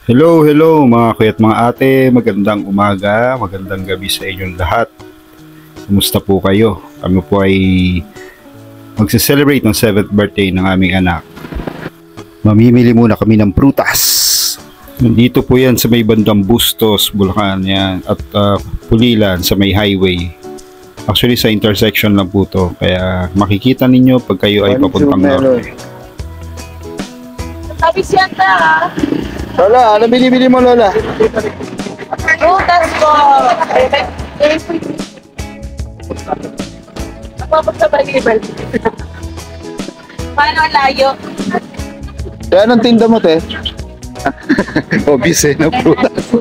Hello mga kuya at mga ate, magandang umaga, magandang gabi sa inyong lahat. Kumusta po kayo? Kami po ay magse-celebrate ng 7th birthday ng aming anak. Mamimili muna kami ng prutas. Dito po yan sa may bandang Bustos, Bulacan yan, at Pulilan sa may highway. Actually sa intersection lang po to, kaya makikita ninyo pag kayo ay papuntang norte. Sabi siya ta. Lola, ano binibili mo, Lola? Prutas ko. Napapag sa balibal. Paano layo? Kaya anong tinda mo, te? Obvious eh, na prutas.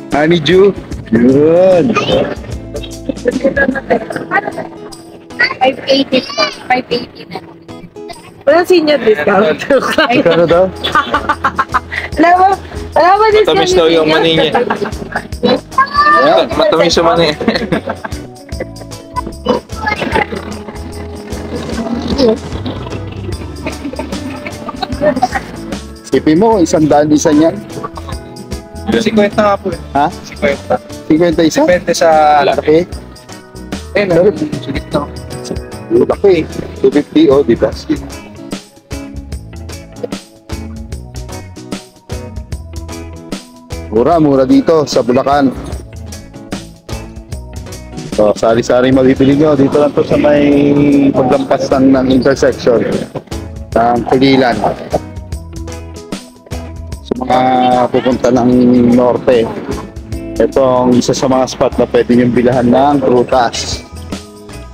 Honeydew. Yun. 580 po. 580 na. Walang senior discount. Ano daw? Alam mo discount. Matamis daw yung mani niya. Matamis yung mani. Sipin mo, 100 isa niyan. 50 nga po eh. Ha? 50. 50 isa? Depende sa Laki. Eh, no. Sulit na. Laki. 250 o, di ba? Mura dito sa Bulacan. So, sari-sari mabibili nyo. Dito lang to sa may paglampas ng intersection ng Pulilan. Sa mga pupunta ng norte, ito ang isa sa mga spot na pwede nyo bilahan ng prutas.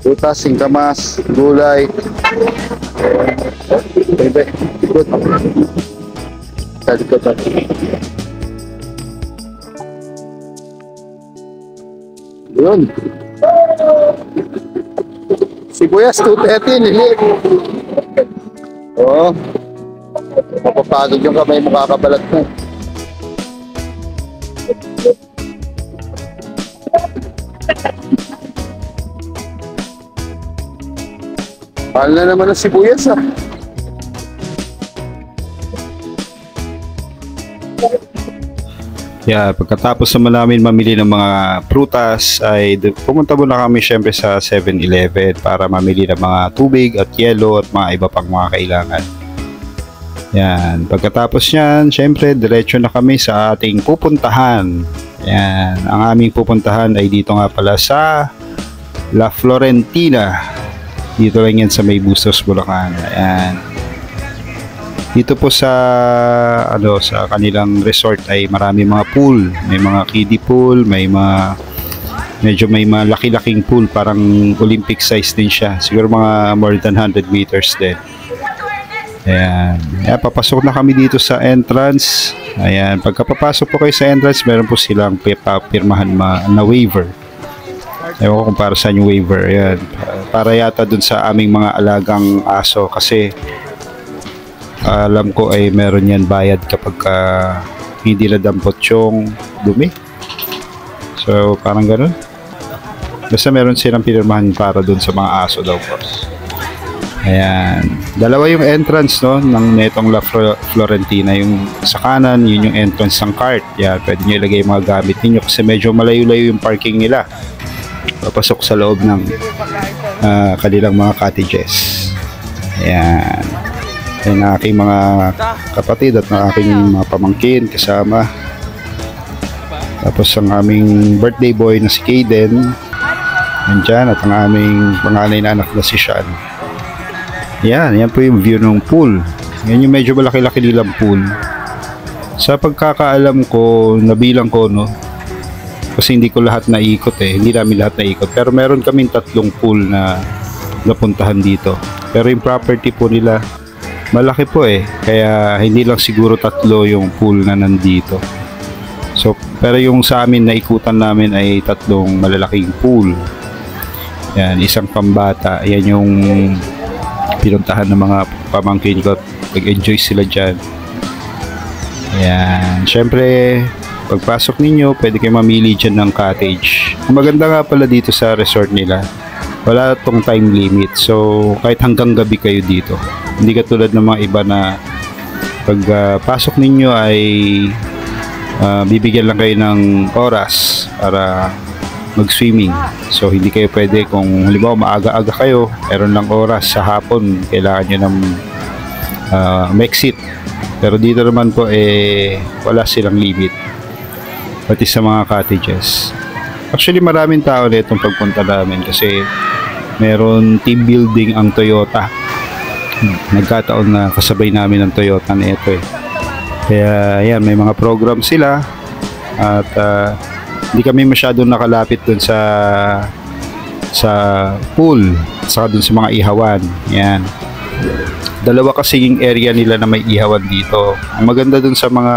Prutas, singkamas, gulay. Bebe, ikot. Salikot natin. Yun. Sibuyas, 230, lili. Oo. Mapapagod yung kamay mo, kakabalat mo. Mahal na naman ang sibuyas, ah. Yeah, pagkatapos naman namin mamili ng mga prutas ay pumunta muna kami syempre sa 7-Eleven para mamili ng mga tubig at yelo at mga iba pang mga kailangan. Yan, pagkatapos yan, syempre diretso na kami sa ating pupuntahan. Yan, ang aming pupuntahan ay dito nga pala sa La Florentina. Dito lang yan sa may Bustos, Bulacan. Ayan. Dito po sa sa kanilang resort ay marami mga pool, may mga kiddie pool, may mga medyo may mga laki-laking pool, parang Olympic size din siya. Siguro mga more than 100 meters din. Ayan. Ayan, papasok na kami dito sa entrance. Ayan, pagkapapasok po kayo sa entrance, meron po silang pirmahan na waiver. Ewan ko kung para saan yung waiver. Ayan. Para yata dun sa aming mga alagang aso kasi alam ko ay meron yan bayad kapag hindi nadampot yung dumi. So parang ganun. Basta meron silang pinirmahan para dun sa mga aso daw po. Ayan. Dalawa yung entrance no ng netong La Florentina. Yung sa kanan, yun yung entrance ng cart. Yan, pwede nyo ilagay yung mga gamit ninyo kasi medyo malayo-layo yung parking nila. Papasok sa loob ng kanilang mga cottages. Ayan. Ayan ang aking mga kapatid at ang aking mga pamangkin kasama. Tapos ang aming birthday boy na si Kaden nandyan at ang aming panganay na anak na si Sean. Yan po yung view ng pool. Yan yung medyo malaki-laki nilang pool. Sa pagkakaalam ko, nabilang ko no, Kasi hindi ko lahat naikot hindi namin lahat naikot. Pero meron kaming 3 pool na napuntahan dito. Pero yung property po nila, malaki po kaya hindi lang siguro 3 yung pool na nandito. So, pero yung sa amin naikutan namin ay 3 malalaking pool. Yan, isang pambata. Yan yung pinuntahan ng mga pamangkin ko. Nag-enjoy sila dyan. Yan. Siyempre, pagpasok ninyo, pwede kayo mamili dyan ng cottage. Ang maganda nga pala dito sa resort nila, wala tong time limit. So, kahit hanggang gabi kayo dito. Hindi katulad ng mga iba na pagpasok ninyo ay bibigyan lang kayo ng oras para mag-swimming. So, hindi kayo pwede kung halimbawa maaga-aga kayo, meron lang oras sa hapon, kailangan nyo ng exit. Pero dito naman po wala silang limit. Pati sa mga cottages. Actually, maraming tao na itong pagpunta namin kasi meron team building ang Toyota. Nagkataon na kasabay namin ang Toyota na ito Kaya yan, may mga program sila at hindi kami masyadong nakalapit dun sa pool saka dun sa mga ihawan. Yan. Dalawa kasi yung area nila na may ihawan dito. Ang maganda dun sa mga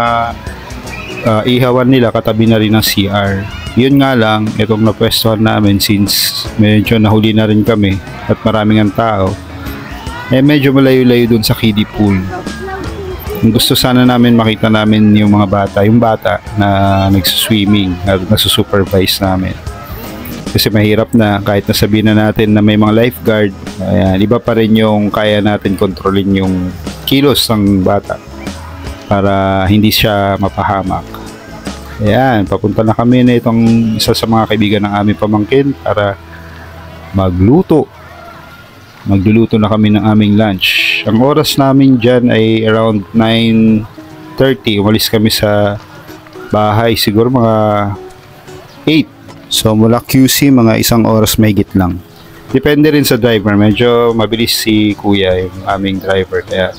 ihawan nila, katabi na rin ng CR. Yun nga lang, itong napwestuhan namin since medyo nahuli na rin kami at maraming ang tao, medyo malayo-layo dun sa kiddie pool. Gusto sana namin makita namin yung yung bata na nagsuswimming, na nagsusupervise namin. Kasi mahirap na kahit nasabihin na natin na may mga lifeguard, ayan, iba pa rin yung kaya natin kontrolin yung kilos ng bata para hindi siya mapahamak. Ayan, papunta na kami na itong isa sa mga kaibigan ng aming pamangkin para magluto. Magluluto na kami ng aming lunch. Ang oras namin dyan ay around 9:30. Umalis kami sa bahay siguro mga 8. So mula QC mga 1 oras mahigit lang. Depende rin sa driver. Medyo mabilis si kuya yung aming driver. Kaya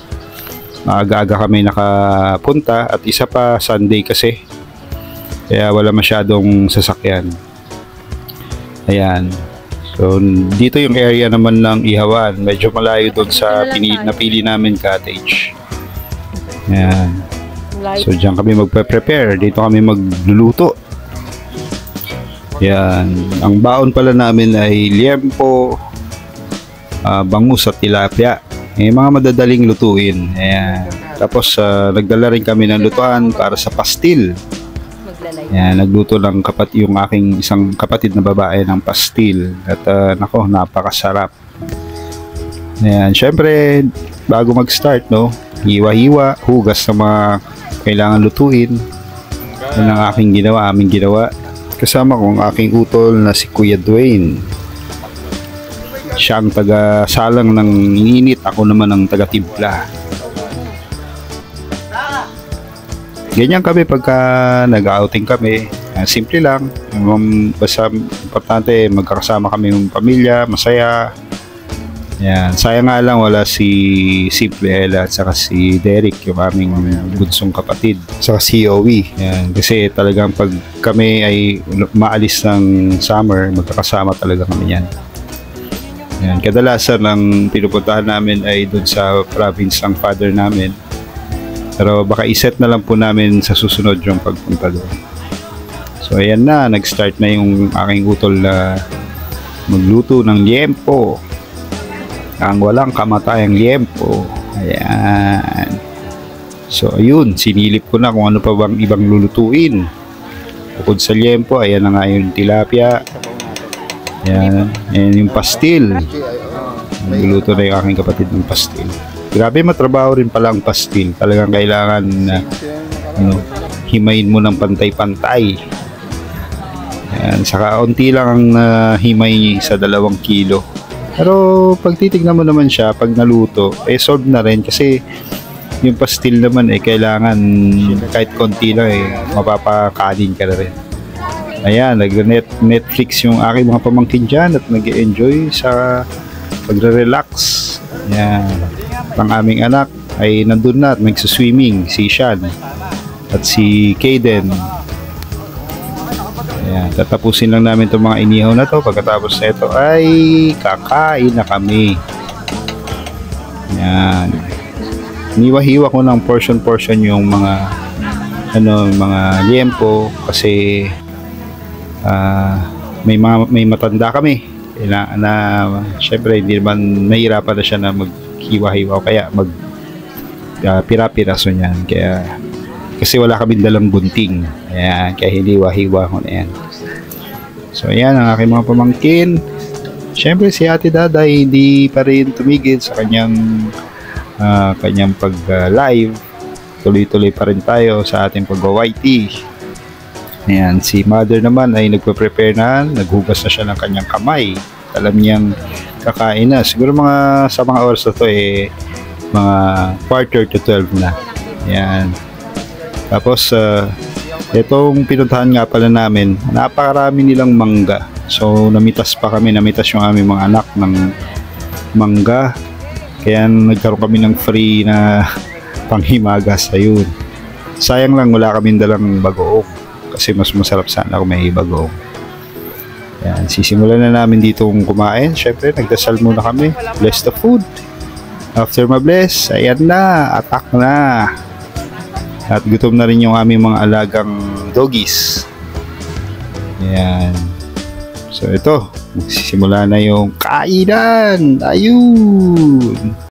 maaga-aga kami nakapunta. At isa pa Sunday kasi. Kaya wala masyadong sasakyan. Ayan. So, dito yung area naman ng ihawan. Medyo malayo doon sa napili namin cottage. Ayan. So, dyan kami magpe-prepare. Dito kami magluluto. Ayan. Ang baon pala namin ay liempo, bangus at tilapia. Mga madadaling lutuin. Ayan. Tapos, nagdala rin kami ng lutuan para sa pastil. Yan, nagluto lang yung aking isang kapatid na babae ng pastil at nako, napakasarap. Yan, syempre bago mag-start hiwa-hiwa, hugas ng mga kailangan lutuin. Yan ang aming ginawa. Kasama ko ang aking utol na si Kuya Dwayne. Siya ang taga-salang ng ininit, ako naman ang taga-timpla. Ganyan kami pagka nag-outing kami. Simple lang. Basta importante magkakasama kami ng pamilya, masaya. Yan. Sayang nga lang wala si Simple Ella at saka si Derek, yung aming bunsong kapatid. Saka si Owie. Yan. Kasi talagang pag kami ay maalis ng summer, magkakasama talaga kami yan. Yan. Kadalasan ang pinupuntahan namin ay doon sa province ng father namin. Pero baka iset na lang po namin sa susunod yung pagpunta doon. So ayan na, nag-start na yung aking utol na magluto ng liempo. Ang walang kamatayang liempo. Ayan. So ayun, sinilip ko na kung ano pa bang ibang lulutuin. Bukod sa liempo, ayan na nga yung tilapia. Ayan, ayan yung pastil. Nagluluto na yung aking kapatid ng pastil. Grabe, matrabaho rin pala ang pastil. Talagang kailangan himayin mo ng pantay-pantay. Ayan, saka unti lang ang himay sa 2 kilo. Pero pag titignan mo naman siya, pag naluto, solve na rin kasi yung pastil naman kailangan kahit konti lang mapapakanin ka na rin. Ayan, nag-Netflix yung aking mga pamangkin dyan at nag-enjoy sa pagre-relax. Ayan. Ang aming anak ay nandun na at nagsuswimming, si Sean at si Kaden. Ayan, tatapusin lang namin itong mga inihaw na to. Pagkatapos na ito ay kakain na kami. Ayan. Niwa-hiwa ko ng portion yung mga mga liempo kasi may matanda kami. Kailangan na syempre hindi naman mahirapan na siya na maghiwa-hiwa o kaya pira-piraso niyan. Kaya kasi wala kaming dalang gunting. Ayan, kaya hiniwa-hiwa ko na yan. So ayan ang aking mga pamangkin. Syempre si Ate Daday hindi pa rin tumigil sa kanyang pag-live. Tuloy-tuloy pa rin tayo sa ating pag-YT. Ayan, si Mother naman ay nagpe-prepare na, naghugas na siya ng kanyang kamay. Alam niyang kakain na. Siguro sa mga oras na to mga quarter to 12 na. Ayan. Tapos, itong pinuntahan nga pala namin, napakarami nilang mangga. So, namitas yung aming mga anak ng mangga. Kaya nagkaroon kami ng free na panghimagas. Ayun. Sayang lang wala kaming dalang bagoong. Kasi mas masarap sana kung may bagoong. Ayan, sisimulan na namin dito kumain. Syempre, nagdasal muna kami. Bless the food. After ma-bless, ayan na, attack na. At gutom na rin yung aming mga alagang doggies. Ayan. So ito, magsisimula na yung kainan. Ayun.